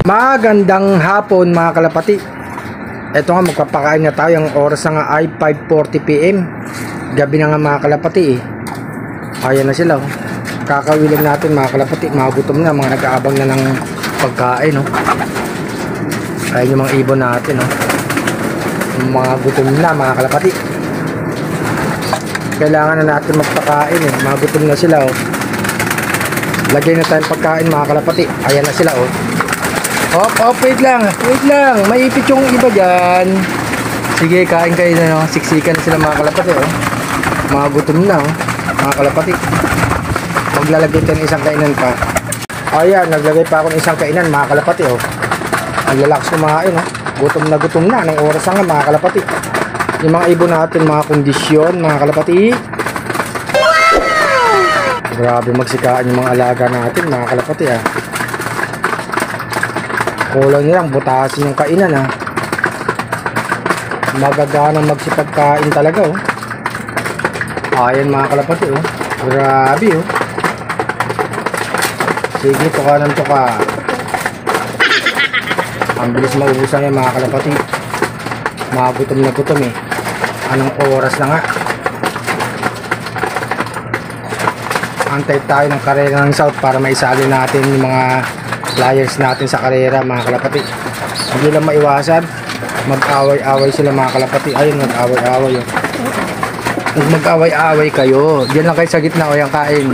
Magandang hapon mga kalapati. Ito nga, magpapakain na tayo. Ang oras na nga ay 5:40 PM. Gabi na nga mga kalapati Ayan na sila Kakawilan natin mga kalapati. Magutom na, mga nag-aabang na ng pagkain Ayan yung mga ibon natin Mga gutom na mga kalapati. Kailangan na natin magpakain Magutom na sila Lagay na tayong pagkain mga kalapati. Ayan na sila wait lang, maipit yung iba dyan. Sige, kain kayo na siksikan na sila mga kalapati Mga gutom na mga kalapati. Maglalagay tayo ng isang kainan pa. Ayan, naglagay pa ako ng isang kainan mga kalapati Ang lalakas kumain Gutom na ng oras nga mga kalapati. Yung mga ibon natin, mga kondisyon mga kalapati. Grabe magsikaan yung mga alaga natin mga kalapati Kulang nilang butasin yung kainan Magaganang magsipagkain talaga Ayan mga kalapati Grabe Sige, tuka ng tuka. Ang bilis maubusan yan mga kalapati. Magutom na gutom Anong oras na nga. Antay tayo ng karera ng South para maisali natin yung mga flyers natin sa karera mga kalapati. Hindi lang maiwasan, mag-away-away sila mga kalapati. Ayun, mag-away-away mag-away-away kayo. Diyan lang kayo sa gitna yung kain.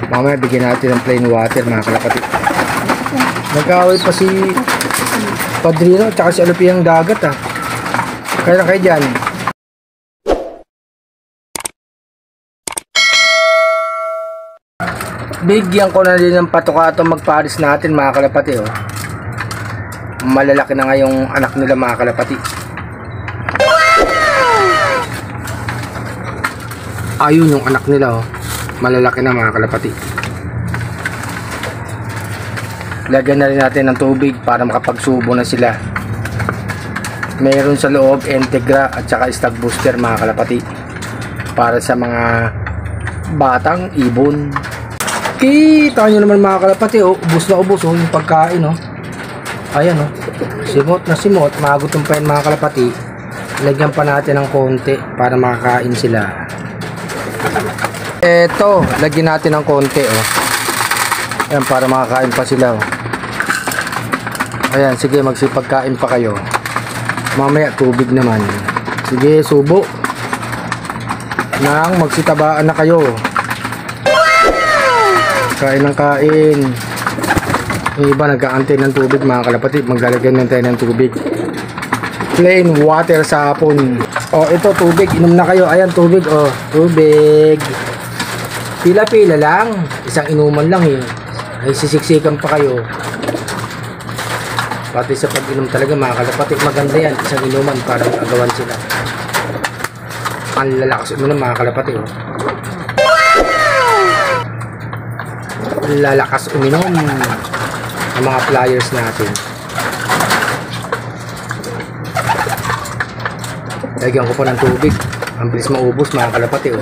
Mamaya bigyan natin ng plain water mga kalapati. Mag-away pa si Padrino at saka si Alupiyang dagat Kaya lang kayo dyan. Bigyan ko na din ng patuka itong magparis natin mga kalapati Malalaki na nga yung anak nila mga kalapati. Ayun yung anak nila malalaki na mga kalapati. Lagyan na rin natin ng tubig para makapagsubo na sila. Mayroon sa loob Integra at saka Stag Booster mga kalapati para sa mga batang ibon. Kita nyo naman mga kalapati ubos na ubos yung pagkain Ayan simot na simot. Magutom pa yan mga kalapati. Lagyan pa natin ng konti para makakain sila. Eto, lagyan natin ng konti Ayan, para makakain pa sila Ayan, sige, magsipagkain pa kayo. Mamaya tubig naman. Sige, subo nang magsitabaan na kayo. Kain ng kain. Yung iba nag-aantay ng tubig mga kalapati. Maglalagyan ng tayo ng tubig. Plain water sa hapon. Ito tubig, inom na kayo. Ayan, tubig tubig. Pila-pila lang. Isang inuman lang ay sisiksikan pa kayo. Pati sa pag-inom talaga mga kalapati. Maganda yan, isang inuman para agawan sila. Ang lalakas uminom mga kalapati lalakas uminom ang mga flyers natin. Lagyan ko pa ng tubig. Ang bilis maubos mga kalapati